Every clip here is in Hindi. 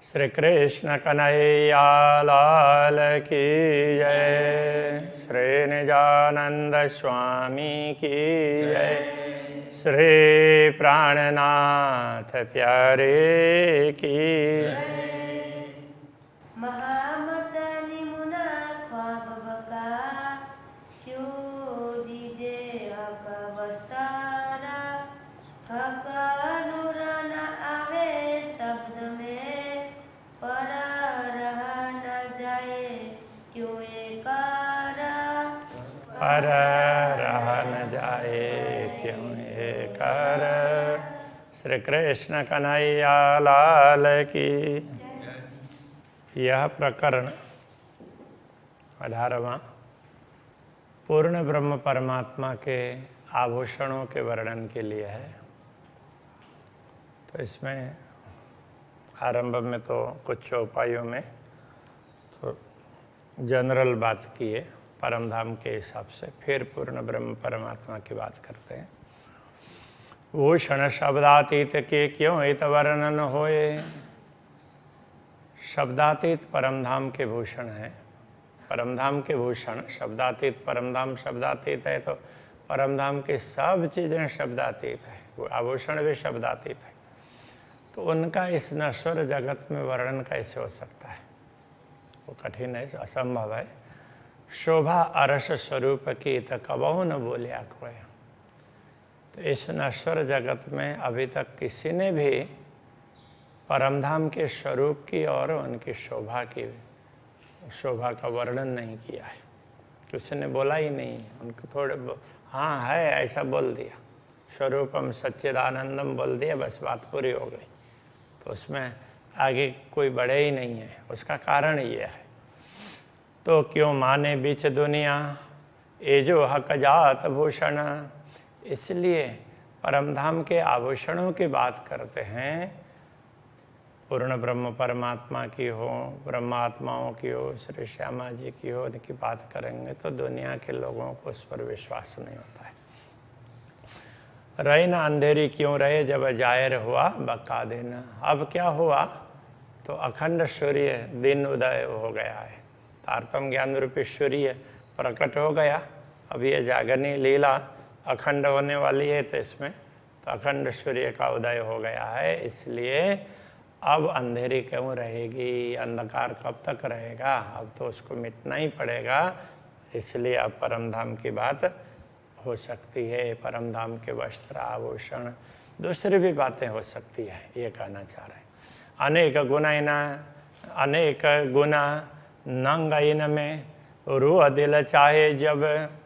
श्री कृष्ण कन्हैया लाल की जय। श्री निजानंद स्वामी की जय। श्री प्राणनाथ प्यारे की महामतनि मुना ख्वाब बका क्यों दीजे हक बस्तारा हक नूर न आवे शब्द में पर रहा न जाए क्यों एकारा पर रह न जाए क्यों एकर। श्री कृष्ण कन्हैया लाल की। यह प्रकरण 18वां पूर्ण ब्रह्म परमात्मा के आभूषणों के वर्णन के लिए है। तो इसमें आरंभ में तो कुछ चौपाइयों में तो जनरल बात की है परम धाम के हिसाब से, फिर पूर्ण ब्रह्म परमात्मा की बात करते हैं। भूषण शब्दातीत के क्यों हित वर्णन होए। शब्दातीत परमधाम के भूषण हैं। परमधाम के भूषण शब्दातीत, परमधाम शब्दातीत है तो परमधाम की सब चीज़ें शब्दातीत है, वो आभूषण भी शब्दातीत है। तो उनका इस नश्वर जगत में वर्णन कैसे हो सकता है, वो कठिन है, असंभव है। शोभा अरस स्वरूप की तो कबहू न बोलिया कोई। तो इस नश्वर जगत में अभी तक किसी ने भी परमधाम के स्वरूप की और उनकी शोभा का वर्णन नहीं किया है। किसी ने बोला ही नहीं, उनको थोड़े हाँ है ऐसा बोल दिया, स्वरूपम सच्चिदानंदम बोल दिया, बस बात पूरी हो गई। तो उसमें आगे कोई बढ़े ही नहीं है। उसका कारण ये है, तो क्यों माने बीच दुनिया ये जो हक जात भूषण। इसलिए परमधाम के आभूषणों की बात करते हैं, पूर्ण ब्रह्म परमात्मा की हो, ब्रह्मात्माओं की हो, श्री श्यामा जी की हो, उनकी बात करेंगे तो दुनिया के लोगों को उस पर विश्वास नहीं होता है। रही ना अंधेरी क्यों रहे जब जाहिर हुआ बका दिन। अब क्या हुआ, तो अखंड सूर्य दिन उदय हो गया है, तारतम ज्ञान रूपी सूर्य प्रकट हो गया। अब ये जागरणी लीला अखंड होने वाली है, तो इसमें तो अखंड सूर्य का उदय हो गया है। इसलिए अब अंधेरी क्यों रहेगी, अंधकार कब तक रहेगा, अब तो उसको मिटना ही पड़ेगा। इसलिए अब परमधाम की बात हो सकती है, परमधाम के वस्त्र आभूषण, दूसरी भी बातें हो सकती है, ये कहना चाह रहे हैं। अनेक गुना नंग इन में रूह दिल चाहे। जब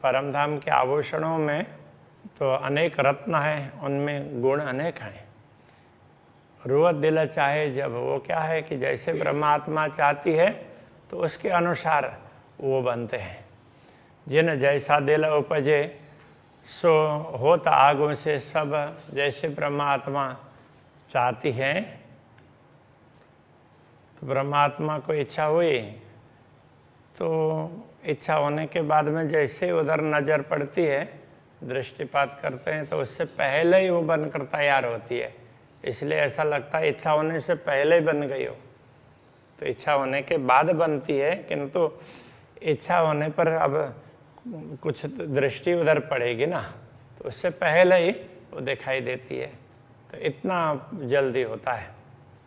परमधाम के आभूषणों में तो अनेक रत्न हैं, उनमें गुण अनेक हैं। रूह दिल चाहे जब, वो क्या है कि जैसे ब्रह्मात्मा चाहती है तो उसके अनुसार वो बनते हैं। जिन जैसा दिल उपजे सो होता आगों से सब। जैसे ब्रह्मात्मा चाहती है तो ब्रह्मात्मा को इच्छा हुई, तो इच्छा होने के बाद में जैसे उधर नज़र पड़ती है, दृष्टिपात करते हैं, तो उससे पहले ही वो बनकर तैयार होती है। इसलिए ऐसा लगता है इच्छा होने से पहले बन गई हो, तो इच्छा होने के बाद बनती है, किंतु इच्छा होने पर अब कुछ दृष्टि उधर पड़ेगी ना, तो उससे पहले ही वो दिखाई देती है। तो इतना जल्दी होता है।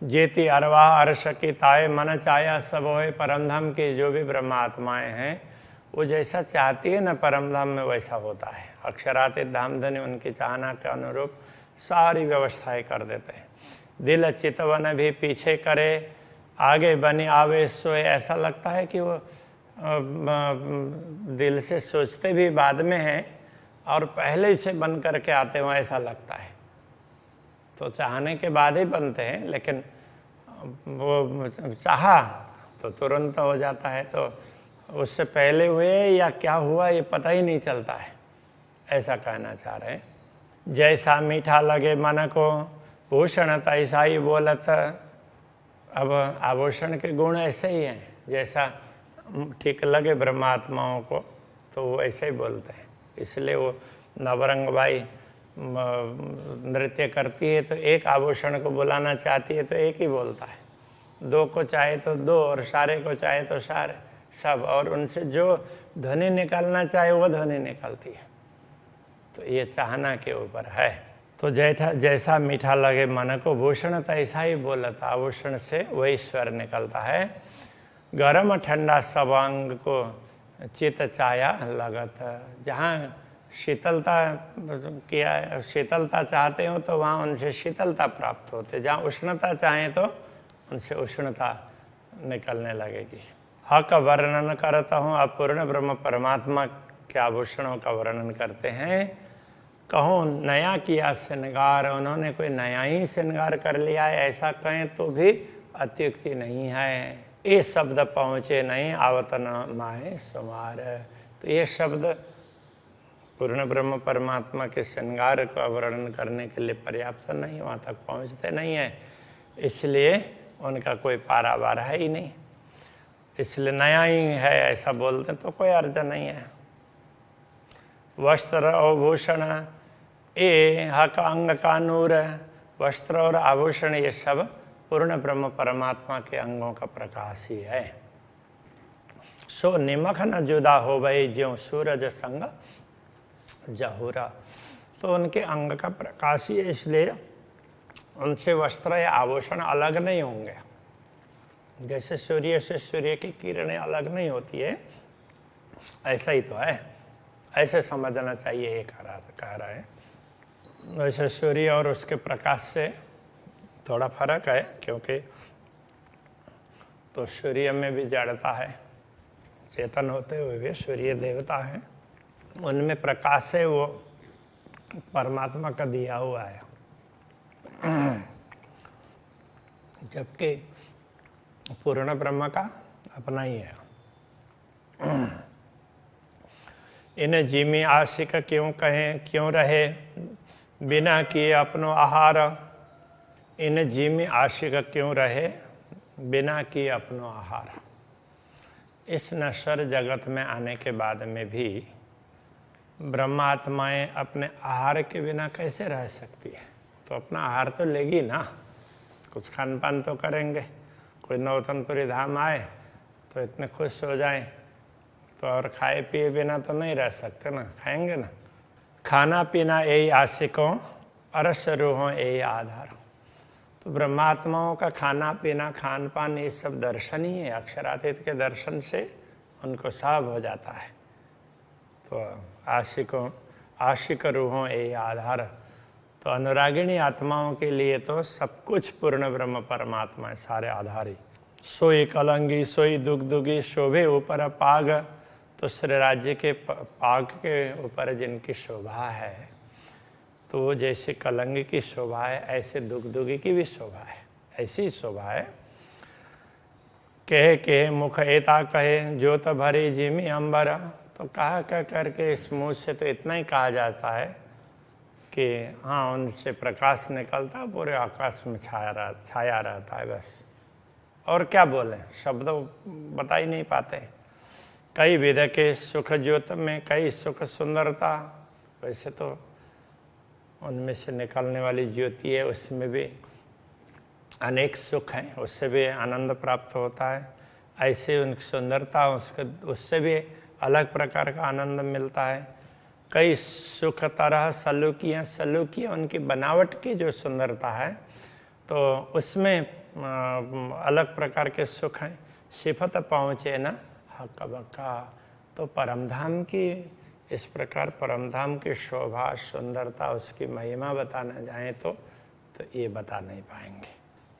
जेती अरवाह अर्श की ताए मन चाया सब होए। परमधाम की जो भी ब्रह्मात्माएं हैं वो जैसा चाहती है ना परमधाम में, वैसा होता है। अक्षरातीत धामधनी उनकी चाहना के अनुरूप सारी व्यवस्थाएं कर देते हैं। दिल चितवन भी पीछे करे आगे बनी आवे सोए। ऐसा लगता है कि वो दिल से सोचते भी बाद में हैं और पहले से बन करके आते हो, ऐसा लगता है। तो चाहने के बाद ही बनते हैं, लेकिन वो चाहा तो तुरंत हो जाता है। तो उससे पहले हुए या क्या हुआ ये पता ही नहीं चलता है, ऐसा कहना चाह रहे हैं। जैसा मीठा लगे मन को भूषण तैसा ही बोलत। अब आभूषण के गुण ऐसे ही हैं, जैसा ठीक लगे ब्रह्मात्माओं को तो वो ऐसे ही बोलते हैं। इसलिए वो नवरंग बाई नृत्य करती है तो एक आभूषण को बुलाना चाहती है तो एक ही बोलता है। दो को चाहे तो दो और सारे को चाहे तो सारे, सब, और उनसे जो ध्वनि निकालना चाहे वो ध्वनि निकलती है। तो ये चाहना के ऊपर है। तो जैसा मीठा लगे मन को भूषण, तैसा ही बोलत आभूषण से वही स्वर निकलता है। गरम ठंडा सब अंग को चित चाया लगत, जहाँ शीतलता चाहते हो तो वहाँ उनसे शीतलता प्राप्त होते, जहाँ उष्णता चाहें तो उनसे उष्णता निकलने लगेगी। हक वर्णन करता हूँ, अपूर्ण ब्रह्म परमात्मा के आभूषणों का वर्णन करते हैं। कहूँ नया किया श्रृंगार, उन्होंने कोई नया ही श्रृंगार कर लिया है, ऐसा कहें तो भी अत्युक्ति नहीं है। ये शब्द पहुँचे नहीं आवत न माए सुमार, तो ये शब्द पूर्ण ब्रह्म परमात्मा के श्रृंगार का वर्णन करने के लिए पर्याप्त नहीं, वहाँ तक पहुँचते नहीं है, इसलिए उनका कोई पारावार है ही नहीं। इसलिए नया ही है ऐसा बोलते तो कोई अर्थ नहीं है। वस्त्र और भूषण ये हक अंग का नूर, वस्त्र और आभूषण ये सब पूर्ण ब्रह्म परमात्मा के अंगों का प्रकाश ही है। सो निमख न जुदा हो गई ज्यों सूरज संग जहूरा, तो उनके अंग का प्रकाश ही है, इसलिए उनसे वस्त्र या आभूषण अलग नहीं होंगे। जैसे सूर्य से सूर्य की किरणें अलग नहीं होती है, ऐसा ही तो है, ऐसे समझना चाहिए। ये कह रहा है वैसे सूर्य और उसके प्रकाश से थोड़ा फर्क है, क्योंकि तो सूर्य में भी जड़ता है, चेतन होते हुए भी सूर्य देवता है, उनमें प्रकाश है, वो परमात्मा का दिया हुआ है, जबकि पूर्ण ब्रह्म का अपना ही है। इन्हें जिमी आशिक क्यों कहें क्यों रहे बिना किए अपनो आहार, इन्हें जिमी आशिक क्यों रहे बिना किए अपनो आहार। इस नश्वर जगत में आने के बाद में भी ब्रह्मात्माएं अपने आहार के बिना कैसे रह सकती है? तो अपना आहार तो लेगी ना, कुछ खान पान तो करेंगे। कोई नौतनपुरी धाम आए तो इतने खुश हो जाए तो और खाए पिए बिना तो नहीं रह सकते ना, खाएंगे ना। खाना पीना यही आशिकों अरस रूहों यही आधार। तो ब्रह्मात्माओं का खाना पीना खान पान ये सब दर्शन ही है, अक्षरातीत के दर्शन से उनको सब हो जाता है। तो आशिक रूहों यही आधार। तो अनुरागिणी आत्माओं के लिए तो सब कुछ पूर्ण ब्रह्म परमात्मा है, सारे आधार ही। सोई कलंगी सोई दुगदुगी शोभे ऊपर पाग, तो श्री राज्य के पाग के ऊपर जिनकी शोभा है, तो वो जैसे कलंगी की शोभा है ऐसे दुगदुगी की भी शोभा है, ऐसी शोभा है। कहे मुख एता कहे ज्योत भरी जिमी अंबर, तो कहा कह करके इस मुँह से तो इतना ही कहा जाता है कि हाँ उनसे प्रकाश निकलता है, पूरे आकाश में छाया रहता है बस। और क्या बोलें, शब्द बता ही नहीं पाते। कई विध के सुख ज्योत में कई सुख सुंदरता, वैसे तो उनमें से निकलने वाली ज्योति है, उसमें भी अनेक सुख हैं, उससे भी आनंद प्राप्त होता है। ऐसे उनकी सुंदरता उससे भी अलग प्रकार का आनंद मिलता है। कई सुख तरह सलूकियाँ उनकी बनावट की जो सुंदरता है, तो उसमें अलग प्रकार के सुख हैं। सिफत पहुँचे न हक बका, तो परमधाम की इस प्रकार परमधाम की शोभा सुंदरता उसकी महिमा बताना जाए तो ये बता नहीं पाएंगे।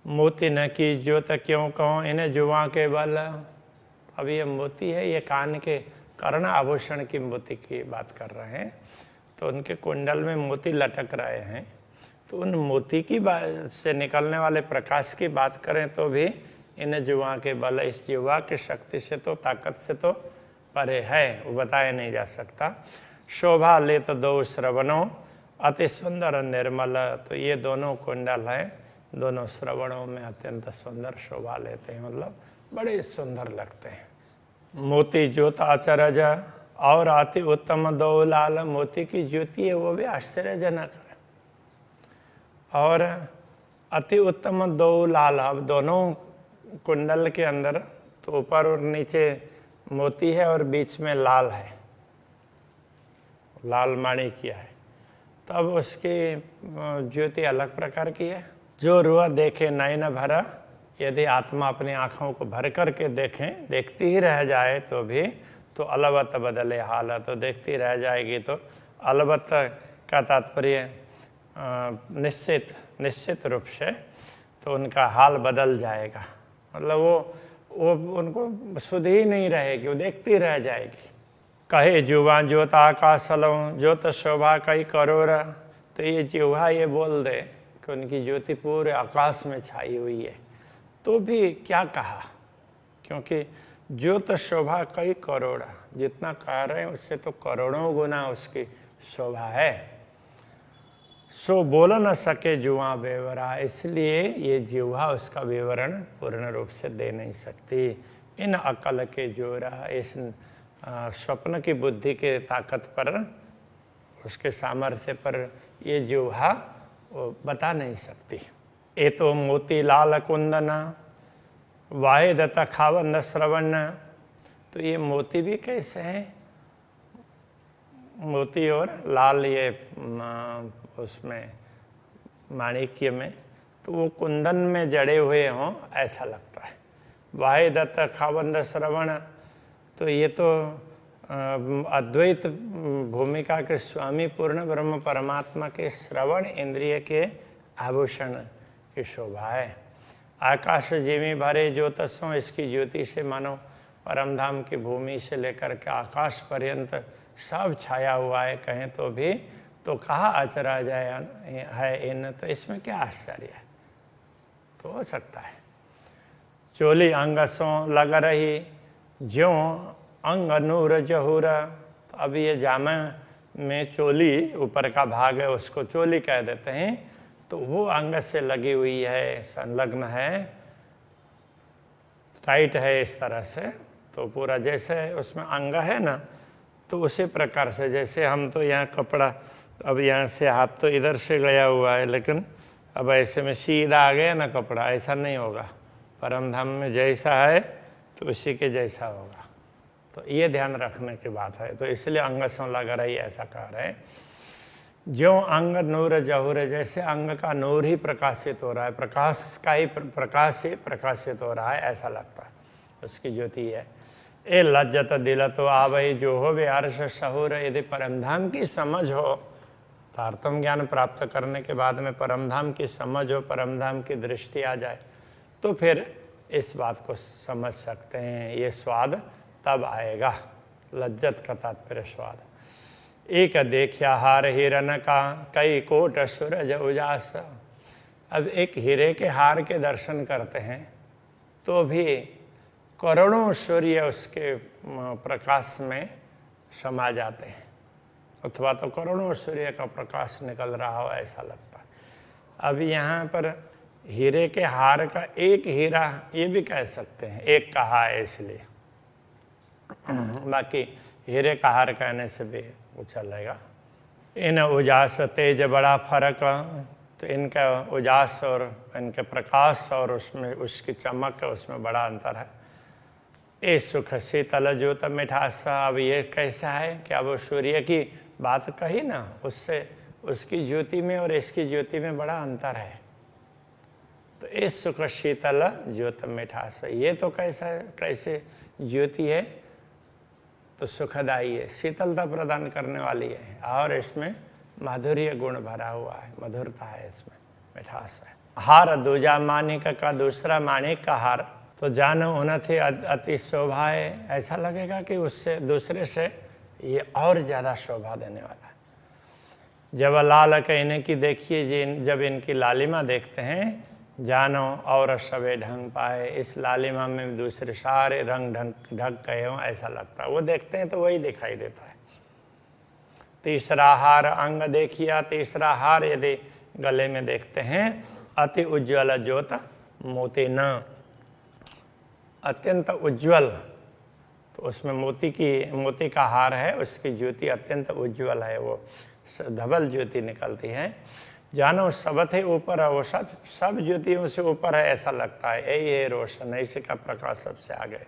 मोती न की ज्योत क्यों कहो इन्हें जुआ के बल। अब ये मोती है, ये कान के कर्ण आभूषण की मोती की बात कर रहे हैं, तो उनके कुंडल में मोती लटक रहे हैं, तो उन मोती की बात से निकलने वाले प्रकाश की बात करें तो भी इन्हें जुआ के बल, इस जुआ की शक्ति से तो ताकत से तो परे है, वो बताया नहीं जा सकता। शोभा ले तो दो श्रवणों अति सुंदर निर्मल, तो ये दोनों कुंडल हैं, दोनों श्रवणों में अत्यंत सुंदर शोभा लेते हैं, मतलब बड़े सुंदर लगते हैं। मोती ज्योत अचरज और अति उत्तम दो लाल, मोती की ज्योति है वो भी आश्चर्यजनक है। और अति उत्तम दो लाल, अब दोनों कुंडल के अंदर तो ऊपर और नीचे मोती है और बीच में लाल है, लाल माणिक्य है, तब उसकी ज्योति अलग प्रकार की है। जो रुआ देखे नयन भरा, यदि आत्मा अपनी आँखों को भर करके देखें, देखती ही रह जाए तो भी तो अलबत बदले हाल, तो देखती रह जाएगी तो अलबत का तात्पर्य निश्चित रूप से तो उनका हाल बदल जाएगा। मतलब वो उनको सुध ही नहीं रहेगी, वो देखती रह जाएगी। कहे जुआ ज्योत आकाशलों ज्योत शोभा कई करोड़, तो ये जुआ ये बोल दे कि उनकी ज्योति पूरे आकाश में छाई हुई है, तो भी क्या कहा, क्योंकि ज्योत शोभा कई करोड़, जितना कह रहे हैं उससे तो करोड़ों गुना उसकी शोभा है। सो बोल न सके जुआ बेवरा, इसलिए ये जिह्वा उसका विवरण पूर्ण रूप से दे नहीं सकती। इन अकल के जोरा, इस स्वप्न की बुद्धि के ताकत पर, उसके सामर्थ्य पर ये जिह्वा वो बता नहीं सकती। ए तो मोती लाल कुंदन वाहिद खावंद श्रवण, तो ये मोती भी कैसे हैं, मोती और लाल ये उसमें माणिक्य में, तो वो कुंदन में जड़े हुए हों ऐसा लगता है। वाहिद खावंद श्रवण, तो ये तो अद्वैत भूमिका के स्वामी पूर्ण ब्रह्म परमात्मा के श्रवण इंद्रिय के आभूषण की शोभा है। आकाश जिमी भरे ज्योतसों, इसकी ज्योति से मानो परमधाम की भूमि से लेकर के आकाश पर्यंत सब छाया हुआ है कहें तो भी, तो कहा अचरा जाए है इन, तो इसमें क्या आश्चर्य है, तो हो सकता है। चोली अंगसों लग रही ज्यों अंग नूर जहूर, तो अब ये जामा में चोली ऊपर का भाग है उसको चोली कह देते हैं, तो वो अंग से लगी हुई है, संलग्न है, टाइट है इस तरह से, तो पूरा जैसे उसमें अंग है ना, तो उसी प्रकार से जैसे हम तो यहाँ कपड़ा, अब यहाँ से हाथ तो इधर से गया हुआ है, लेकिन अब ऐसे में सीधा आ गया ना कपड़ा, ऐसा नहीं होगा। परमधाम में जैसा है तो उसी के जैसा होगा, तो ये ध्यान रखने की बात है। तो इसलिए अंग सो लग रही ऐसा कह रहे हैं। ज्यों अंग नूर जहूर, जैसे अंग का नूर ही प्रकाशित हो रहा है, प्रकाश का ही प्रकाश ही प्रकाशित हो रहा है ऐसा लगता है, उसकी ज्योति है। ए लज्जत दिल तो आवई जो हो वे अर्श सहूर, यदि परमधाम की समझ हो, तो आत्म ज्ञान प्राप्त करने के बाद में परमधाम की समझ हो, परमधाम की दृष्टि आ जाए, तो फिर इस बात को समझ सकते हैं। ये स्वाद तब आएगा, लज्जत का तात्पर्य स्वाद। एक देखिया हार हिरन का कई कोट सूरज उजास, अब एक हीरे के हार के दर्शन करते हैं तो भी करोड़ों सूर्य उसके प्रकाश में समा जाते हैं, अथवा तो करोड़ों सूर्य का प्रकाश निकल रहा हो ऐसा लगता है। अब यहाँ पर हीरे के हार का एक हीरा ये भी कह सकते हैं, एक कहा है इसलिए, बाकी हीरे का हार कहने से भी वो चलेगा। इन उजास तेज बड़ा फर्क, तो इनका उजास और इनके प्रकाश और उसमें उसकी चमक है, उसमें बड़ा अंतर है। ए सुख शीतल ज्योत मिठास, अब ये कैसा है कि अब वो सूर्य की बात कही ना, उससे उसकी ज्योति में और इसकी ज्योति में बड़ा अंतर है। तो ए सुख शीतल ज्योत मिठास, ये तो कैसे ज्योति है, तो सुखदाई है, शीतलता प्रदान करने वाली है, और इसमें माधुर्य गुण भरा हुआ है, मधुरता है इसमें, मिठास है। हार दूजा माणिक का, दूसरा माणिक का हार, तो जानो उनथे अति शोभा है, ऐसा लगेगा कि उससे दूसरे से ये और ज़्यादा शोभा देने वाला है। जब लाल कहने की देखिए, जब इनकी लालिमा देखते हैं, जानो और सबे ढंग पाए, इस लालिमा में दूसरे सारे रंग ढंग गए हों ऐसा लगता है, वो देखते हैं तो वही दिखाई देता है। तीसरा हार अंग देखिया, तीसरा हार यदि गले में देखते हैं, अति उज्ज्वल ज्योत मोती न, अत्यंत उज्ज्वल, तो उसमें मोती का हार है, उसकी ज्योति अत्यंत उज्ज्वल है, वो धवल ज्योति निकलती है। जानो सबथे ऊपर है, वो सब ज्योतियों से ऊपर है ऐसा लगता है, यही है रोशन, ऐसे का प्रकाश सबसे आगे।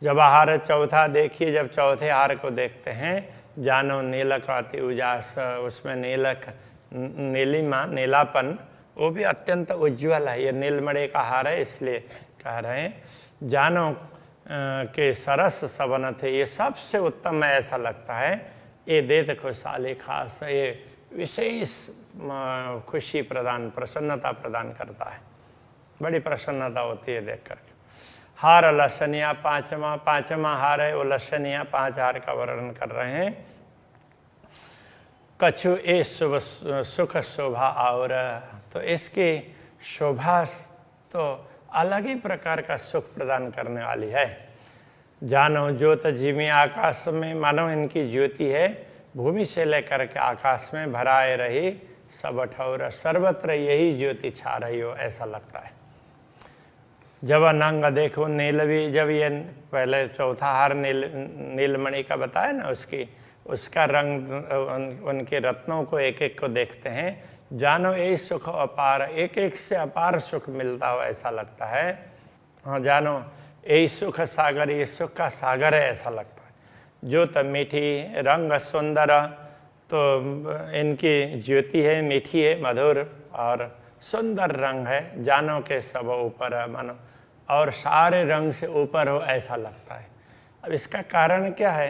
जब आहार चौथा देखिए, जब चौथे आहार को देखते हैं, जानो नीलक अति उजास, उसमें नीलिमा नीलापन वो भी अत्यंत उज्ज्वल है। ये नीलमणि का हार है इसलिए कह रहे हैं। जानो के सरस सवन थे, ये सबसे उत्तम है ऐसा लगता है। ये देत खुशहाली खास, ये विशेष खुशी प्रदान, प्रसन्नता प्रदान करता है, बड़ी प्रसन्नता होती है देख करके। हार लक्षणिया पांचवा हार है, वो लक्षणिया 5 हार का वर्णन कर रहे हैं। कछु ए सुख शोभा और, तो इसकी शोभा तो अलग ही प्रकार का सुख प्रदान करने वाली है। जानो ज्योत जिमी आकाश में, मानो इनकी ज्योति है भूमि से लेकर के आकाश में भराए रही सब ठौर, सर्वत्र यही ज्योति छा रही हो ऐसा लगता है। जब नंग देखो नीलवी, जब ये पहले चौथा हार नीलमणि का बताया ना, उसका रंग उनके रत्नों को एक एक को देखते हैं, जानो यही सुख अपार, एक एक से अपार सुख मिलता हो ऐसा लगता है। हाँ, जानो यही सुख सागर, ये सुख का सागर है ऐसा लगता है। ज्योत मीठी रंग सुंदर, तो इनकी ज्योति है मीठी है मधुर और सुंदर रंग है। जानो के सब ऊपर है, मानो और सारे रंग से ऊपर हो ऐसा लगता है। अब इसका कारण क्या है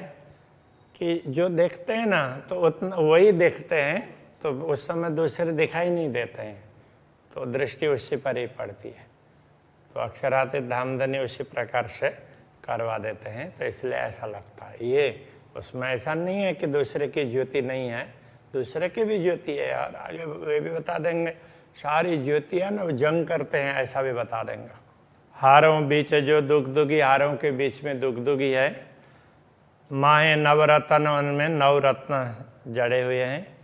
कि जो देखते हैं ना तो उतना वही देखते हैं, तो उस समय दूसरे दिखाई नहीं देते हैं, तो दृष्टि उसी पर ही पड़ती है। तो अक्षरातीत धामधनी उसी प्रकार से करवा देते हैं, तो इसलिए ऐसा लगता है। ये उसमें ऐसा नहीं है कि दूसरे की ज्योति नहीं है, दूसरे की भी ज्योति है। और आगे वे भी बता देंगे, सारी ज्योतियाँ ना जंग करते हैं ऐसा भी बता देंगे। हारों बीच जो दुगदुगी, हारों के बीच में दुगदुगी है। माहे नवरत्न, उनमें 9 रत्न जड़े हुए हैं।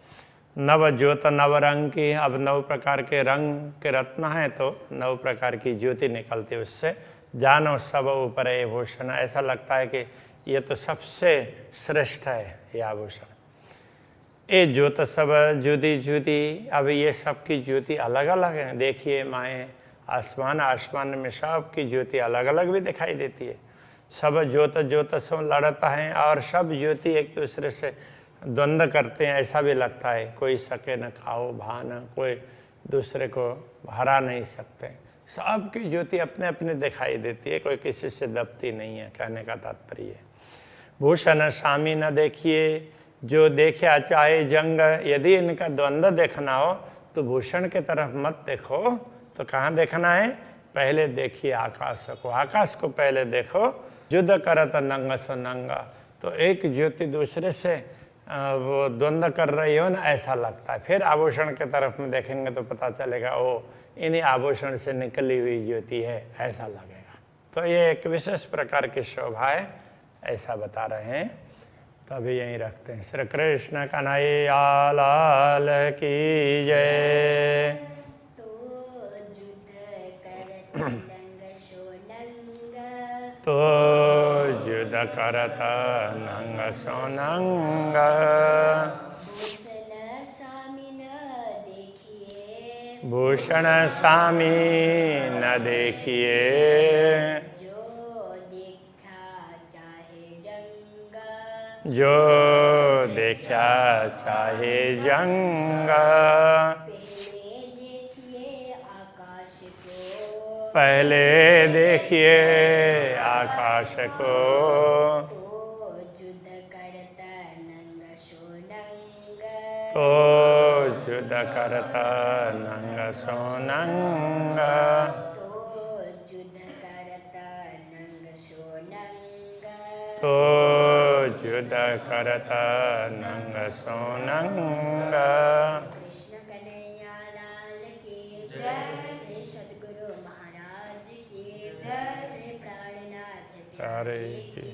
नव ज्योत नव रंग की, अब 9 प्रकार के रंग के रत्न हैं तो 9 प्रकार की ज्योति निकलती है उससे। जानो सब ऊपर है भूषण, ऐसा लगता है कि ये तो सबसे श्रेष्ठ है ये आभूषण। ये ज्योत सब जुदी जुदी, अब ये सब की ज्योति अलग अलग है। देखिए माए आसमान में सब की ज्योति अलग अलग भी दिखाई देती है। सब ज्योत ज्योत से लड़ता है और सब ज्योति एक दूसरे से द्वंद्व करते हैं ऐसा भी लगता है। कोई सके न खाओ भान, कोई दूसरे को हरा नहीं सकते। सबकी ज्योति अपने अपने दिखाई देती है, कोई किसी से दबती नहीं है, कहने का तात्पर्य है। भूषण स्वामी न देखिए, जो देखा चाहे जंग, यदि इनका द्वंद्व देखना हो तो भूषण के तरफ मत देखो, तो कहाँ देखना है? पहले देखिए आकाश को, आकाश को पहले देखो। युद्ध करत नंग सो नंगा, तो एक ज्योति दूसरे से वो द्वंद्व कर रही हो ना ऐसा लगता है। फिर आभूषण के तरफ में देखेंगे तो पता चलेगा ओ इन्हीं आभूषण से निकली हुई ज्योति है ऐसा लगेगा। तो ये एक विशेष प्रकार की शोभा है ऐसा बता रहे हैं। तो अभी यहीं रखते हैं। श्री कृष्ण कन्हैया लाल की जय। तो युद्ध करत नंग सो नंग, भूषण स्वामी न देखिए, जो देखा चाहे जंग। पहले देखिए आकाश को, तो युद्ध करता नंग सो नंग, तो युद्ध करता नंग सो नंग। कृष्ण कन्हैया लाल की जय, श्री सद्गुरु महाराज की जय, श्री प्राणनाथ प्यारे की